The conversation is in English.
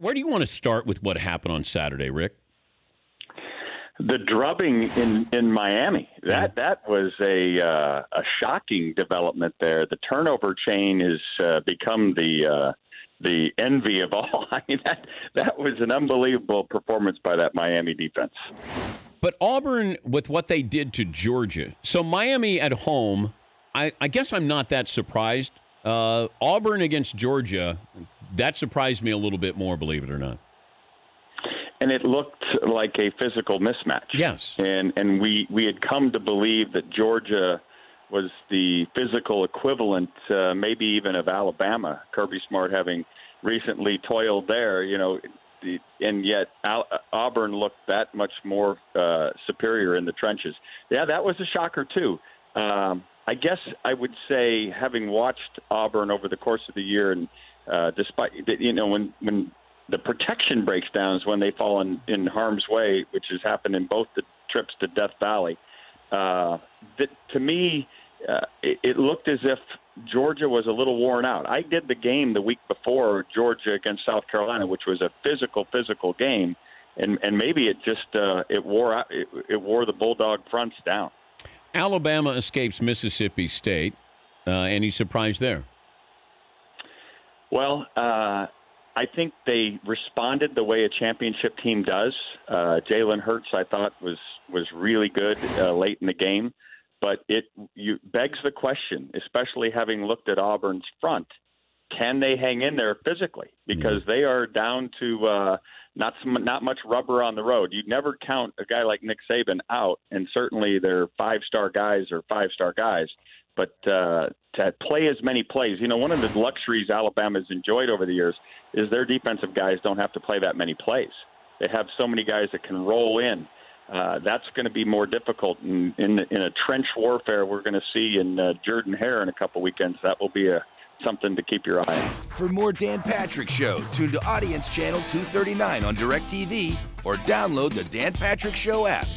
Where do you want to start with what happened on Saturday, Rick? The drubbing in Miami. That was a shocking development there. The turnover chain has become the envy of all. I mean, that was an unbelievable performance by that Miami defense. But Auburn, with what they did to Georgia. So Miami at home, I guess I'm not that surprised. Auburn against Georgia, that surprised me a little bit more, believe it or not. And it looked like a physical mismatch. Yes. And we had come to believe that Georgia was the physical equivalent, maybe even of Alabama. Kirby Smart having recently toiled there, and yet Auburn looked that much more superior in the trenches. Yeah, that was a shocker too. I guess I would say, having watched Auburn over the course of the year, and despite when the protection breaks down is when they fall in harm's way, which has happened in both the trips to Death Valley. To me, it looked as if Georgia was a little worn out. I did the game the week before, Georgia against South Carolina, which was a physical game, and maybe it just it wore the Bulldog fronts down. Alabama escapes Mississippi State. Any surprise there? Well, I think they responded the way a championship team does. Jalen Hurts, I thought, was really good late in the game. But it begs the question, especially having looked at Auburn's front, can they hang in there physically? Because they are down to not much rubber on the road. You'd never count a guy like Nick Saban out, and certainly their five-star guys are five-star guys. But to play as many plays, one of the luxuries Alabama's enjoyed over the years is their defensive guys don't have to play that many plays. They have so many guys that can roll in. That's going to be more difficult in a trench warfare we're going to see in Jordan Hare in a couple weekends. That will be something to keep your eye on. For more Dan Patrick Show, tune to Audience Channel 239 on DirecTV or download the Dan Patrick Show app.